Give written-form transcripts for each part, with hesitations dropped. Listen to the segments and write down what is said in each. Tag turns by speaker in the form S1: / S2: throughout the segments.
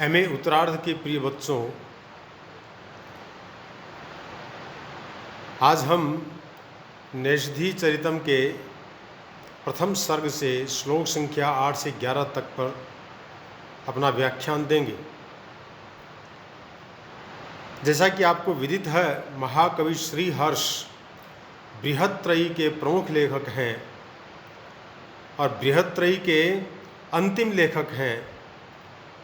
S1: MA उत्तरार्ध के प्रिय बच्चों, आज हम नैषधी चरितम के प्रथम सर्ग से श्लोक संख्या 8 से 11 तक पर अपना व्याख्यान देंगे। जैसा कि आपको विदित है, महाकवि श्री हर्ष बृहत्त्रयी के प्रमुख लेखक हैं और बृहत्त्रयी के अंतिम लेखक हैं।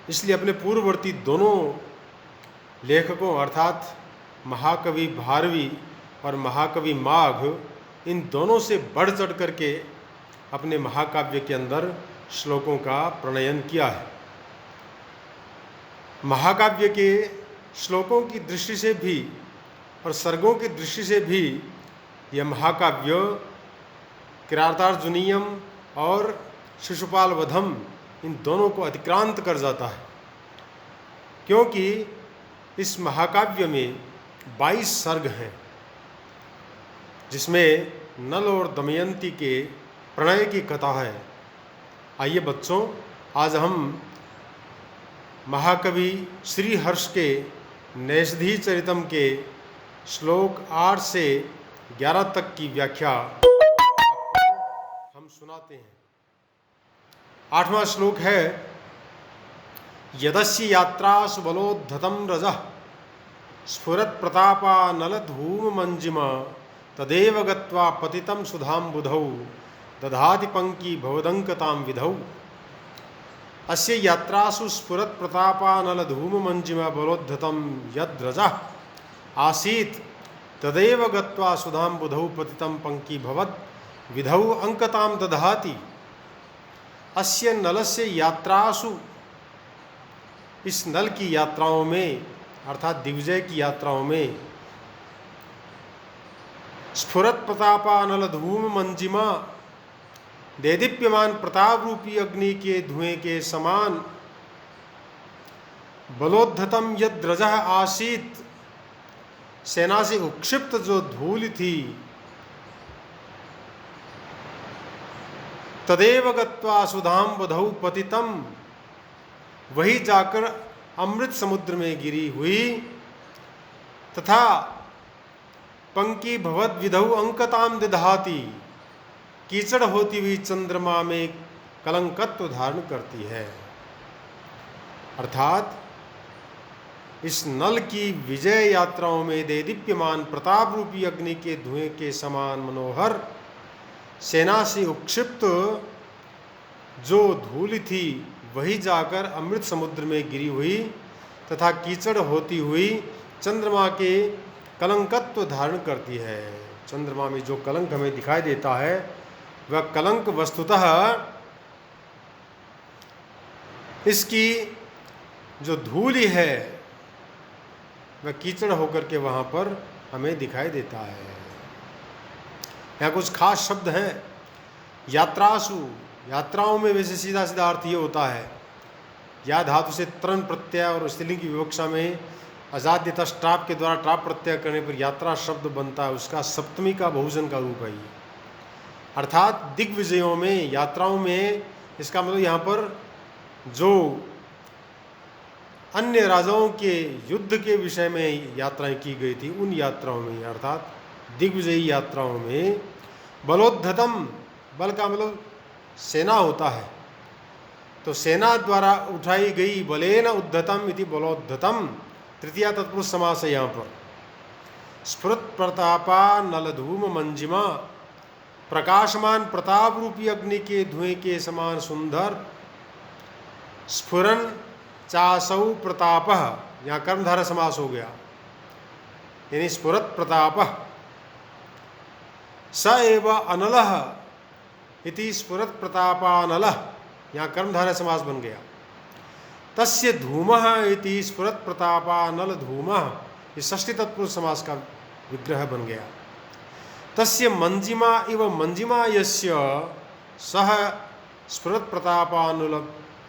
S1: इसलिए अपने पूर्ववर्ती दोनों लेखकों अर्थात महाकवि भारवी और महाकवि माघ, इन दोनों से बढ़ चढ़ करके अपने महाकाव्य के अंदर श्लोकों का प्रणयन किया है। महाकाव्य के श्लोकों की दृष्टि से भी और सर्गों की दृष्टि से भी यह महाकाव्य किरातार्जुनीयम और शिशुपाल वधम इन दोनों को अतिक्रांत कर जाता है, क्योंकि इस महाकाव्य में 22 सर्ग हैं, जिसमें नल और दमयंती के प्रणय की कथा है। आइए बच्चों, आज हम महाकवि श्री हर्ष के नैषधी चरितम के श्लोक 8 से 11 तक की व्याख्या हम सुनाते हैं। 8वां श्लोक है, यदस्य यात्रा सुबलोद्धतं रजः स्फुरत् प्रतापा नलधूम मंजिमा तदेव गत्वा पतितं सुधाम्बुधौ दधाति पंकी भवदंकतां विधौ। अस्य यात्रासु स्फुरत् प्रतापा नलधूम मंजिमा बलोद्धतं यद् रजः आसीत् तदेव गत्वा सुधाम्बुधौ पतितं पंकी भवद विधौ अंकतां दधाति। अस्य नलस्य यात्रासु, इस नल की यात्राओं में अर्थात दिग्विजय की यात्राओं में, स्फुरत प्रतापा नल धूम मंजिमा, देदीप्यमान प्रताप रूपी अग्नि के धुएं के समान, बलोद्धतम यद रजः आसीत, सेना से उक्षिप्त जो धूल थी, तदेव गत्वा सुधाम्बुधौ पतितम, वही जाकर अमृत समुद्र में गिरी हुई, तथा पंकी भवद विधौ अंकताम दधाति, कीचड़ होती हुई चंद्रमा में कलंकत्व धारण करती है। अर्थात इस नल की विजय यात्राओं में देदीप्यमान प्रताप रूपी अग्नि के धुएं के समान मनोहर सेना से उक्षिप्त जो धूल थी, वही जाकर अमृत समुद्र में गिरी हुई तथा कीचड़ होती हुई चंद्रमा के कलंकत्व धारण करती है। चंद्रमा में जो कलंक हमें दिखाई देता है, वह कलंक वस्तुतः इसकी जो धूली है वह कीचड़ होकर के वहाँ पर हमें दिखाई देता है। यहाँ कुछ खास शब्द हैं। यात्रासु, यात्राओं में वैसे सीधा सीधा अर्थ ये होता है, या धातु से तरण प्रत्यय और स्त्रीलिंग की विवक्षा में अजाद्य ट्राप के द्वारा ट्राप प्रत्यय करने पर यात्रा शब्द बनता है, उसका सप्तमी का बहुवचन का रूप है ये। अर्थात दिग्विजयों में, यात्राओं में, इसका मतलब यहाँ पर जो अन्य राजाओं के युद्ध के विषय में यात्राएं की गई थी, उन यात्राओं में अर्थात दिग्विजयी यात्राओं में बलोद्धतम, बल का मतलब सेना होता है, तो सेना द्वारा उठाई गई, बलेन उद्धतम इति बलोद्धतम, तृतीया तत्पुरुष समास है यहाँ पर। स्फुरत प्रतापा नलधूम मंजिमा, प्रकाशमान प्रताप रूपी अग्नि के धुएं के समान सुंदर, स्फुरन चासौ प्रतापः, यहाँ कर्मधारय समास हो गया, यानी स्फुरत प्रतापः, स एव अनलः इति स्फुरत प्रतापानलः, यहाँ कर्मधारय समास बन गया। तस्य धूमः इति स्फुरत प्रतापानल धूमः, ये षष्ठी तत्पुरुष समास का विग्रह बन गया। तस्य मंजिमा इव मंजिमा यस्य सह स्फुरत प्रतापानुल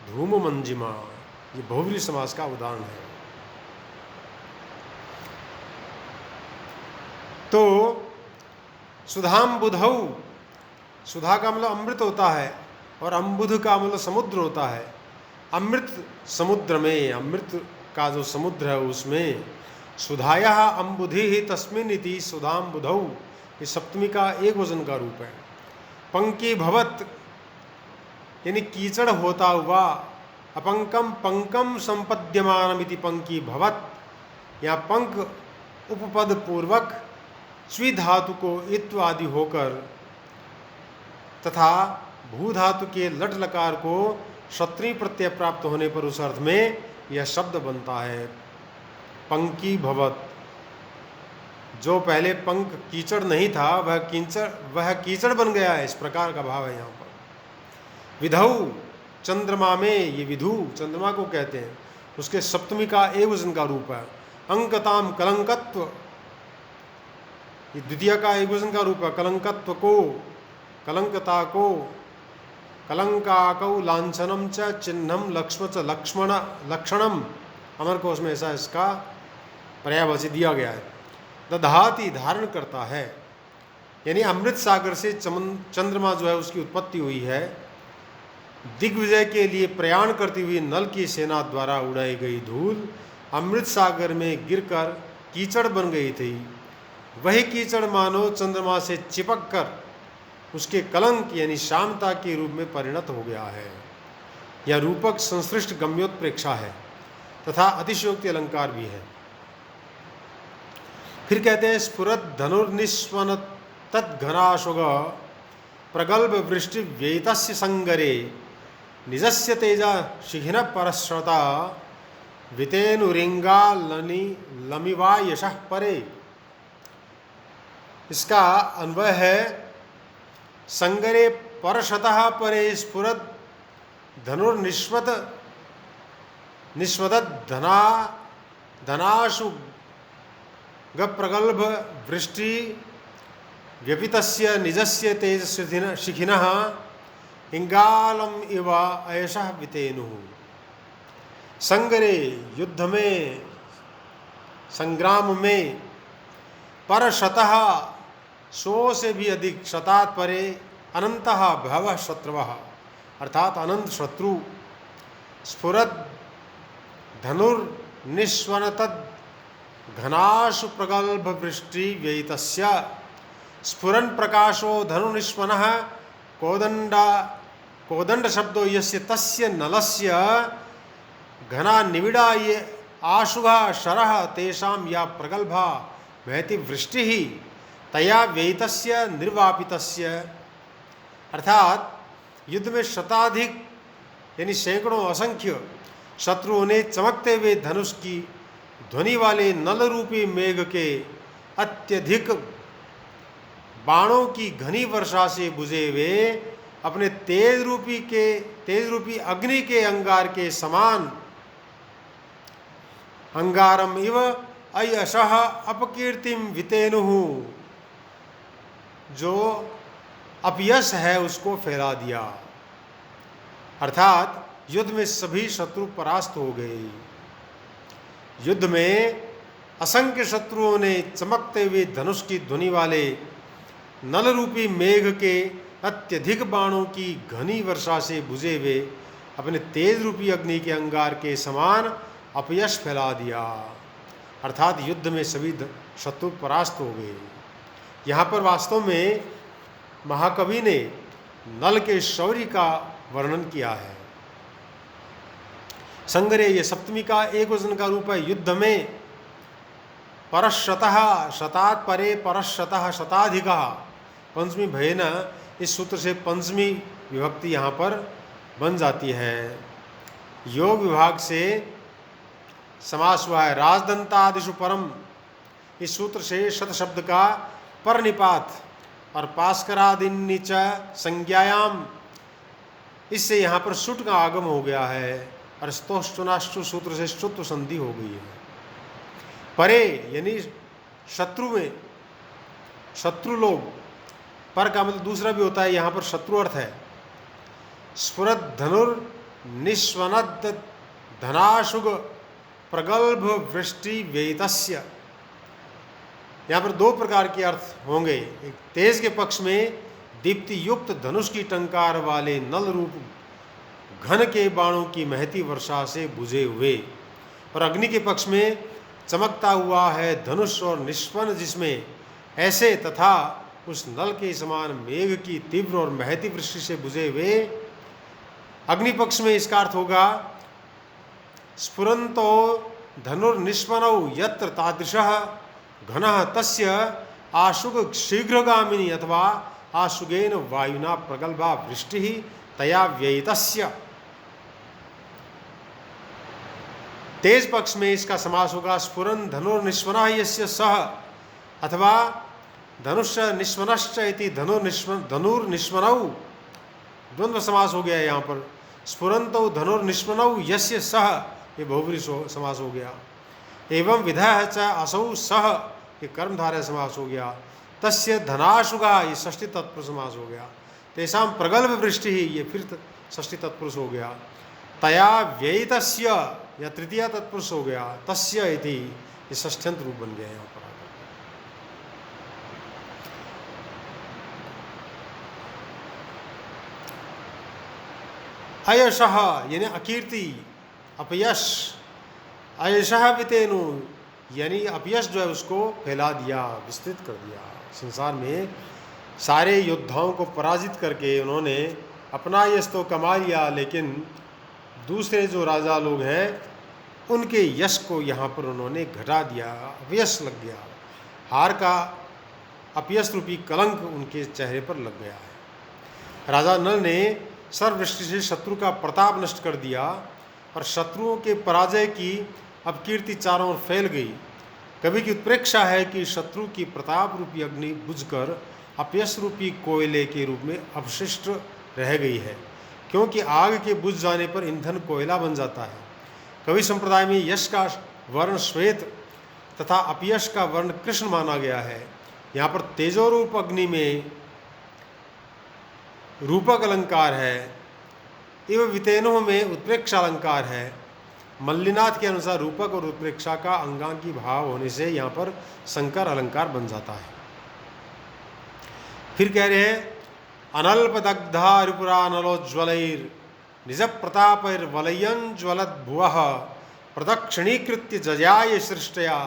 S1: धूम मंजिमा, ये बहुव्रीहि समास का उदाहरण है। तो सुधाम्बुधौ, सुधा का मतलब अमृत होता है और अम्बुध का मतलब समुद्र होता है। अमृत समुद्र में, अमृत का जो समुद्र है उसमें सुधाया अम्बुधि ही तस्मिन इति सुधाम बुधौ, ये सप्तमी का एक वचन का रूप है। पंकी भवत यानी कीचड़ होता हुआ, अपंकम पंकम संपद्यमान इति पंकी भवत, यहाँ पंक उपपद पूर्वक स्वी धातु को इत्व आदि होकर तथा भू धातु के लट लकार को क्षत्रिय प्रत्यय प्राप्त होने पर उस अर्थ में यह शब्द बनता है पंकी भवत। जो पहले पंख कीचड़ नहीं था वह कीचड़ बन गया है, इस प्रकार का भाव है यहाँ पर। विधौ चंद्रमा में, ये विधु चंद्रमा को कहते हैं, उसके सप्तमी का एकवचन का रूप है। अंकताम कलंकत्व, ये द्वितीय का एकवचन का रूप है। कलंकत्व को, कलंकता को, कलंकाकौ लांछनम च चिन्हम लक्ष्म च लक्ष्मण लक्षणम, अमर कोश में ऐसा इसका पर्यायवाची दिया गया है। दधाति धारण करता है, यानी अमृत सागर से चंद्रमा जो है उसकी उत्पत्ति हुई है। दिग्विजय के लिए प्रयाण करती हुई नल की सेना द्वारा उड़ाई गई धूल अमृत सागर में गिरकर कीचड़ बन गई थी। वही कीचड़ मानो चंद्रमा से चिपक कर उसके कलंक यानी शामता के रूप में परिणत हो गया है। यह रूपक संश्लिष्ट गम्योत्प्रेक्षा है तथा अतिशयोक्ति अलंकार भी है। फिर कहते हैं स्फुरत धनुर्निस्वन तद्घनाशुग प्रगल्भ वृष्टि व्येतस्य संगरे निजस्य तेजा शिखिन परश्रता वितेनुरिंगा लमिवा यशः परे। इसका अन्वय है संगरे परशतः परे स्फुरत धनुर्निस्वत निस्वदत धनाशु प्रगल्भ वृष्टि व्यपितस्य निजस्य तेज शिखिनः इंगालम इव ऐशः वितेनुः। संगरे युद्ध में, संग्राम में, परशतः सौ से भी अधिक, शतात परे, अनंतः भवः शत्रवः अर्थात अनंत शत्रु, स्फुरत धनुर्निस्वनतद् घनाशु प्रगल्भ वृष्टि व्ययितस्य। स्फुरन प्रकाशो धनुनिस्वनः कोदंड शब्दो यस्य तस्य नलस्य घना निविड़ा ये आशुगा शरः तेषां या प्रगल्भा महति वृष्टि ही तया व्ययितस्य निर्वापितस्य। अर्थात युद्ध में शताधिक यानी सैकड़ों असंख्य शत्रुओं ने चमकते हुए धनुष की ध्वनि वाले नल रूपी मेघ के अत्यधिक बाणों की घनी वर्षा से बुझे हुए अपने तेज रूपी अग्नि के अंगार के समान अंगारम इव अयशः अपकीर्तिम वितेनुः, जो अपयश है उसको फैला दिया। अर्थात युद्ध में सभी शत्रु परास्त हो गए। युद्ध में असंख्य शत्रुओं ने चमकते हुए धनुष की ध्वनि वाले नल रूपी मेघ के अत्यधिक बाणों की घनी वर्षा से बुझे हुए अपने तेज रूपी अग्नि के अंगार के समान अपयश फैला दिया। अर्थात युद्ध में सभी शत्रु परास्त हो गए। यहाँ पर वास्तव में महाकवि ने नल के शौर्य का वर्णन किया है। संगरे ये सप्तमी का एक वचन का रूप है। युद्ध में परशतः शतात परे परशतः शताधिकः पंचमी भयेन, इस सूत्र से पंचमी विभक्ति यहाँ पर बन जाती है। योग विभाग से समास हुआ है। राजदंतादिषु परम, इस सूत्र से शत शब्द का पर निपात और पास्करादिन्नि च संज्ञायाम, इससे यहाँ पर शुट का आगम हो गया है और स्तोष्टुनाष्टु सूत्र से श्रुत्व संधि हो गई है। परे यानी शत्रु में, शत्रु लोग, पर का मतलब दूसरा भी होता है, यहाँ पर शत्रु अर्थ है। स्फुरत धनुर निस्वनद धनाशुग प्रगल्भ वृष्टि व्ययितस्य, यहाँ पर दो प्रकार के अर्थ होंगे। एक तेज के पक्ष में दीप्ति युक्त धनुष की टंकार वाले नल रूप घन के बाणों की महती वर्षा से बुझे हुए, और अग्नि के पक्ष में चमकता हुआ है धनुष और निष्पन्न, जिसमें ऐसे तथा उस नल के समान मेघ की तीव्र और महती वृष्टि से बुझे हुए। अग्नि पक्ष में इसका अर्थ होगा स्फुरंतो धनुर्निष्पनौ यत्र तादृशः घनः तस्य आशुग शीघ्रगामिनी अथवा आशुगेन वायुना प्रगल्भा वृष्टि तया व्ययितस्य। तेज पक्ष में इसका समास होगा स्फुरन धनुर्निष्पनः यस्य सः अथवा धनुष निष्पनश्च इति धनुर्निष्पनौ, द्वंद्व समास हो गया यहाँ पर। स्फुरंतो धनुर्निष्पनौ यस्य सः, ये बहुव्रीहि समास हो गया। एवं विधः च असौ सः, ये कर्मधारय समास हो गया। तस्य धनाशुगा, ये षष्ठी तत्पुरुष समास हो गया। तेषां प्रगल्भ वृष्टि, ये फिर षष्ठी तत्पुरुष हो गया। तया व्ययितस्य, या तृतीया तत्पुरुष हो गया। तस्य इति, ये षष्ठ्यंत रूप बन गया यहाँ पर। अयशः यानी अकीर्ति, अपयश, अयशः वितेनु यानी अपयश जो है उसको फैला दिया, विस्तृत कर दिया। संसार में सारे योद्धाओं को पराजित करके उन्होंने अपना यश तो कमा लिया, लेकिन दूसरे जो राजा लोग हैं उनके यश को यहाँ पर उन्होंने घटा दिया, अपयश लग गया। हार का अपयश रूपी कलंक उनके चेहरे पर लग गया है। राजा नल ने सर्वदृष्टि से शत्रु का प्रताप नष्ट कर दिया, और शत्रुओं के पराजय की अपकीर्ति चारों ओर फैल गई। कवि की उत्प्रेक्षा है कि शत्रु की प्रताप रूपी अग्नि बुझकर अपयश रूपी कोयले के रूप में अवशिष्ट रह गई है, क्योंकि आग के बुझ जाने पर ईंधन कोयला बन जाता है। कवि संप्रदाय में यश का वर्ण श्वेत तथा अपयश का वर्ण कृष्ण माना गया है। यहाँ पर तेजोरूप अग्नि में रूपक अलंकार है, एवं वितेनो में उत्प्रेक्षा अलंकार है। मल्लिनाथ के अनुसार रूपक और उत्प्रेक्षा का अंगांगी भाव होने से यहाँ पर संकर अलंकार बन जाता है। फिर कह रहे हैं अनल्पदग्धा रिपुरानलोज्ज्वलैर निज प्रतापैर्वलयन् ज्वलद् भुवः प्रदक्षिणीकृत्य जयाय सृष्टया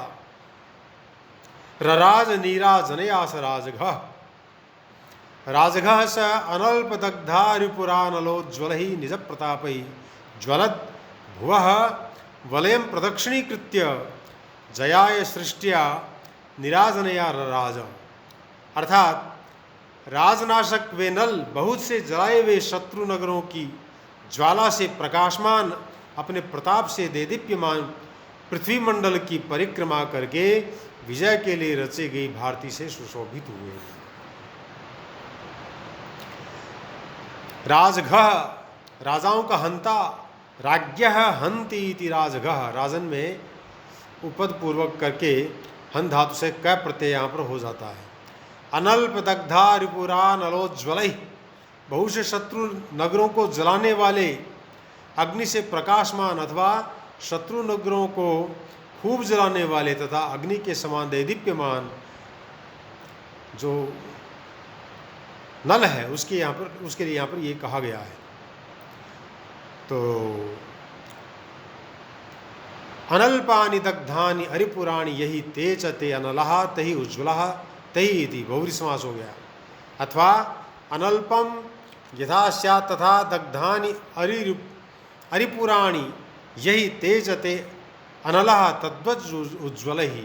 S1: रराज नीराजनया स राजघः। राजघः स अनल्पदग्धा रिपुरानलोज्ज्वलैः निज प्रतापैः ज्वलद् भुवः वलयं प्रदक्षिणीकृत्य जयाय सृष्टिया निराजनया रराज। अर्थात राजनाशक वे नल बहुत से जलाए हुए शत्रु नगरों की ज्वाला से प्रकाशमान अपने प्रताप से देदीप्यमान पृथ्वी मंडल की परिक्रमा करके विजय के लिए रची गई भारती से सुशोभित हुए। राजघः राजाओं का हंता, राज्ञः हंति इति राजघः, राजन में उपद पूर्वक करके हन धातु से क प्रत्यय यहाँ पर हो जाता है। अनल्पदग्धा रिपुरानलोज्ज्वलैः, बहुत से शत्रु नगरों को जलाने वाले, अग्नि से प्रकाशमान अथवा शत्रु नगरों को खूब जलाने वाले तथा अग्नि के समान देदीप्यमान जो नल है उसके यहाँ पर, उसके लिए यहाँ पर ये कहा गया है। तो अनल्पानि दग्धानि अरिपुराणि यही ते च ते अनलः तहि उज्ज्वलः तहि इति बहुव्रीहि समास हो गया। अथवा अनल्पम यथा स्यात् तथा दग्धानि अरिपुराणि यही ते च ते अनलः तद्वत् उज्ज्वलः,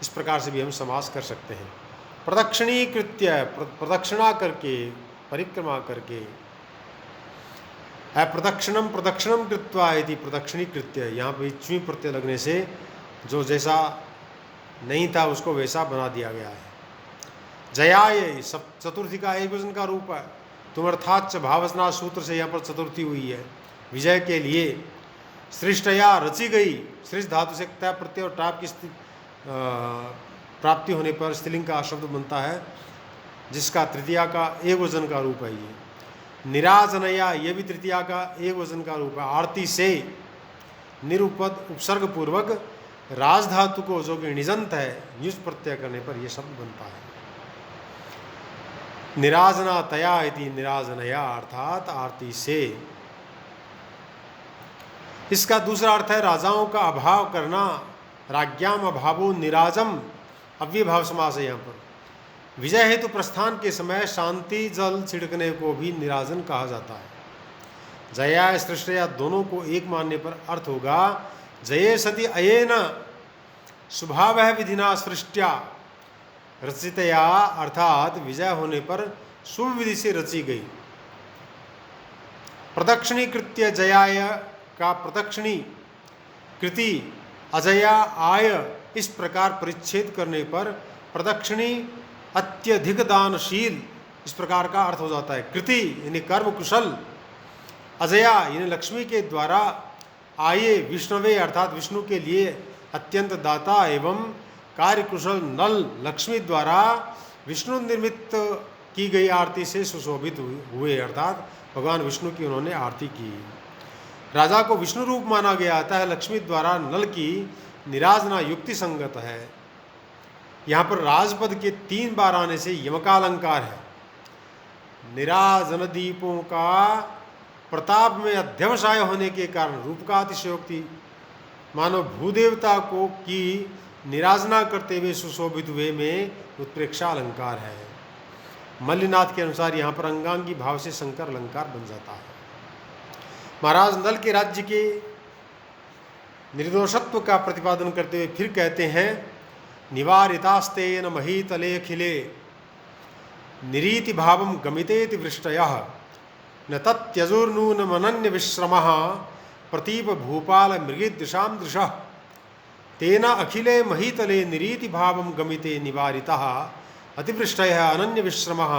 S1: इस प्रकार से भी हम समास कर सकते हैं। प्रदक्षिणीकृत्य, प्रदक्षिणा करके, परिक्रमा करके। प्रदक्षिणम प्रदक्षिणम कृत्वा इति प्रदक्षिणीकृत्य, यहाँ पर च्वी प्रत्यय लगने से जो जैसा नहीं था उसको वैसा बना दिया गया है। जयाय सब चतुर्थी का एक वचन का रूप है। तुम अर्थात भावसना सूत्र से यहाँ पर चतुर्थी हुई है। विजय के लिए सृष्टया रची गई, सृष्ट धातु से तय प्रत्यय और टाप की प्राप्ति होने पर स्त्रीलिंग का शब्द बनता है, जिसका तृतीया का एक वचन का रूप है। ये निराजनया, ये भी तृतीया का एक वचन का रूप है। आरती से निरुपद उपसर्ग पूर्वक राज धातु को जो कि निजंत है युज प्रत्यय करने पर यह शब्द बनता है। निराजना तया इति निराजनया, अर्थात आरती से। इसका दूसरा अर्थ है राजाओं का अभाव करना, राज्ञाम अभावो निराजम, अव्यभाव समास है यहाँ पर। विजय हेतु प्रस्थान के समय शांति जल छिड़कने को भी निराजन कहा जाता है। जया सृष्टया दोनों को एक मानने पर अर्थ होगा जये सति अयेन स्वभाव विधिना सृष्टिया रचितया, अर्थात विजय होने पर शुभ विधि से रची गई। प्रदक्षिणी कृत्य जयाय का प्रदक्षिणी कृति अजया आय इस प्रकार परिच्छेद करने पर प्रदक्षिणी अत्यधिक दानशील इस प्रकार का अर्थ हो जाता है। कृति यानी कर्म कुशल, अजया यानी लक्ष्मी के द्वारा, आये विष्णुवे अर्थात विष्णु के लिए अत्यंत दाता एवं कार्य कुशल नल लक्ष्मी द्वारा विष्णु निर्मित की गई आरती से सुशोभित हुए, अर्थात भगवान विष्णु की उन्होंने आरती की। राजा को विष्णु रूप माना गया, अतः लक्ष्मी द्वारा नल की निराजना युक्ति संगत है। यहाँ पर राजपद के 3 बार आने से यमकालंकार है। निराजन दीपों का प्रताप में अध्यवसाय होने के कारण रूप का अतिशयोक्ति, मानो भूदेवता को की निराजना करते हुए सुशोभित हुए में उत्प्रेक्षा अलंकार है। मल्लिनाथ के अनुसार यहाँ पर अंगांगी भाव से शंकर अलंकार बन जाता है। महाराज नल के राज्य के निर्दोषत्व का प्रतिपादन करते हुए फिर कहते हैं निवारितास्तेन महीतले खिले निरीति भावम गमितेति वृष्टयः न तत्यजुर्नूनमनन्य विश्रमः प्रतीप भूपाल मृगीदृशां दृशः तेन अखिले महीतले निरीति भावम गमिते निवारितः अतिवृष्टयः अनन्य विश्रमः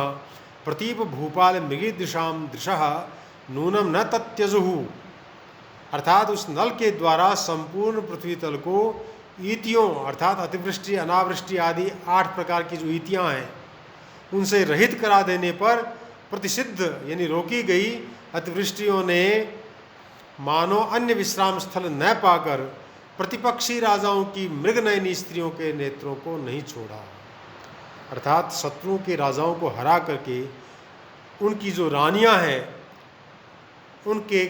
S1: प्रतीप भूपाल मृगीदृशां दृशः नूनम न तत्यजुः, अर्थात उस नल के द्वारा संपूर्ण पृथ्वी तल को ईतियों अर्थात अतिवृष्टि अनावृष्टि आदि 8 प्रकार की जो ईतियाँ हैं उनसे रहित करा देने पर प्रतिषिद्ध यानी रोकी गई अतिवृष्टियों ने मानो अन्य विश्राम स्थल न पाकर प्रतिपक्षी राजाओं की मृगनयनी स्त्रियों के नेत्रों को नहीं छोड़ा, अर्थात शत्रुओं के राजाओं को हरा करके उनकी जो रानियां हैं उनके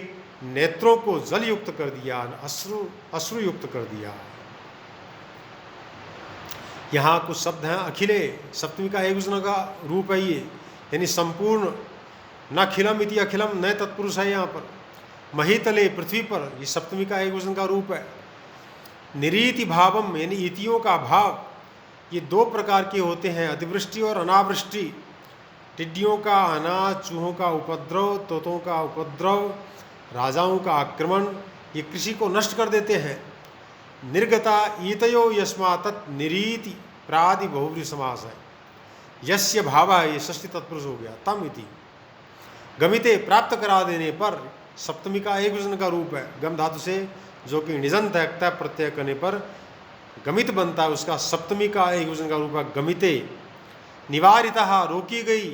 S1: नेत्रों को जलयुक्त कर दिया, अश्रुयुक्त कर दिया। यहाँ कुछ शब्द हैं अखिले, सप्तमी का एकवचन का रूप है ये, यानी संपूर्ण, न खिलम इति अखिलम न तत्पुरुष है यहाँ पर। महीतले पृथ्वी पर, ये सप्तमी का एकवचन का रूप है। निरीति भावम यानी इतियों का भाव, ये 2 प्रकार के होते हैं, अतिवृष्टि और अनावृष्टि। टिड्डियों का आना, चूहों का उपद्रव, तोतों का उपद्रव, राजाओं का आक्रमण, ये कृषि को नष्ट कर देते हैं। निर्गता ईतयो यस्मा तत् निरीति प्रादि बहुव्रीहि समास है। यस्य भाव है ये षष्ठी तत्पुरुष हो गया। तम इति गमिते प्राप्त करा देने पर, सप्तमी का एकवचन का रूप है। गम धातु से जो कि निजंत है प्रत्यय करने पर गमित बनता है, उसका सप्तमी का एकवचन का रूप है गमिते। निवारितः रोकी गई,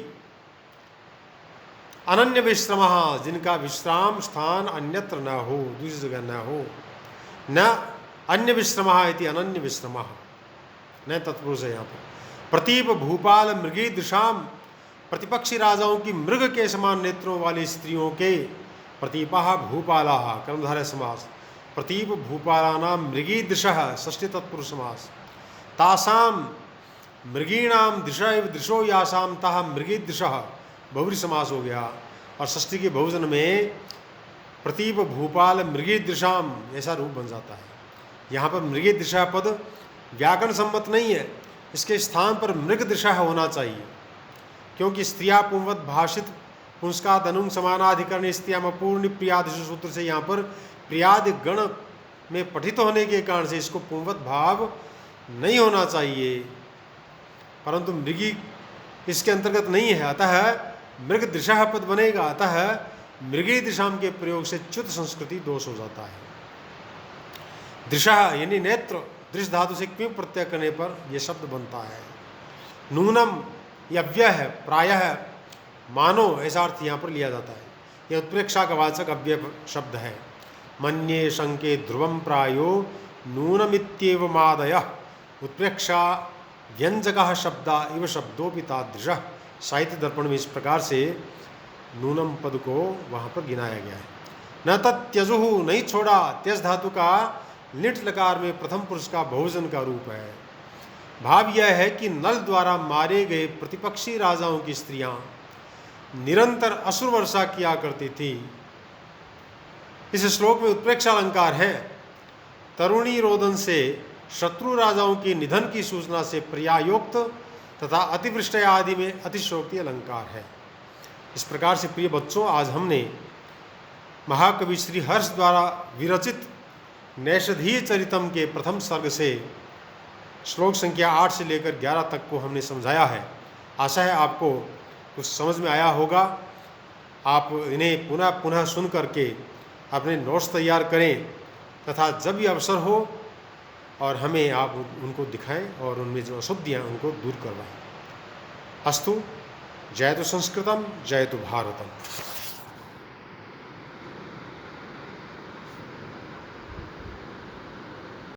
S1: अनन्य विश्रमः जिनका विश्राम स्थान अन्यत्र न हो, दूसरी जगह न हो। न अन्य विश्रमः इति अनन्य विश्रमः, न तत्पुरुष है यहाँ पर। प्रतीप भूपाल मृगीदृशाम, प्रतिपक्षी राजाओं की मृग के समान नेत्रों वाली स्त्रियों के, प्रतीपः भूपालाः कर्मधारय समास, प्रतीप भूपालानाम मृगीदृशः षष्ठी तत्पुरुष समास। तासाम मृगीणाम दृशा एव दृशो यासाम ताः मृगीदृशः बहुव्रीहि समास हो गया। और षष्ठी के बहुवचन में प्रतीप भूपाल मृगीदृशाम ऐसा रूप बन जाता है। यहाँ पर मृगीदृशा पद व्याकरण सम्मत नहीं है, इसके स्थान पर मृगदृशा होना चाहिए, क्योंकि स्त्रिया पुंवत भाषित पुंस्काद अनुंग समानाधिकरण स्त्रियाम अपूर्ण प्रियादिशु सूत्र से यहाँ पर प्रियादि गण में पठित होने के कारण से इसको पुंवत भाव नहीं होना चाहिए, परंतु मृगी इसके अंतर्गत नहीं है, अतः मृग दृशा पद बनेगा। अतः मृगी दिशाम के प्रयोग से च्युत संस्कृति दोष हो जाता है। दृशा यानी नेत्र, दृश धातु से क्यों प्रत्यय करने पर यह शब्द बनता है। नूनम यह अव्यय है, प्रायः मानो ऐसा अर्थ यहाँ पर लिया जाता है। यह उत्प्रेक्षा का वाचक अव्यय शब्द है। मन्ये शंके ध्रुवम प्रायो नूनमित्येव मादयः, उत्प्रेक्षा व्यंजकः शब्दा इव शब्दोपि तादृशः। साहित्य दर्पण में इस प्रकार से नूनम पद को वहाँ पर गिनाया गया है। न तत्यजुः, नहीं छोड़ा। त्यज धातु का लिट लकार में प्रथम पुरुष का बहुवचन का रूप है। भाव यह है कि नल द्वारा मारे गए प्रतिपक्षी राजाओं की स्त्रियां निरंतर असुर वर्षा किया करती थी। इस श्लोक में उत्प्रेक्षा अलंकार है। तरुणी रोदन से शत्रु राजाओं के निधन की सूचना से पर्यायोक्त तथा अतिवृष्टि आदि में अतिशयोक्ति अलंकार है। इस प्रकार से प्रिय बच्चों, आज हमने महाकवि श्री हर्ष द्वारा विरचित नैषधीय चरितम के प्रथम सर्ग से श्लोक संख्या 8 से लेकर 11 तक को हमने समझाया है। आशा है आपको कुछ समझ में आया होगा। आप इन्हें पुनः पुनः सुन करके अपने नोट्स तैयार करें तथा जब भी अवसर हो और हमें आप उनको दिखाएं और उनमें जो अशुद्धियाँ उनको दूर करवाएं। अस्तु। जयतु संस्कृतम, जयतु भारतम।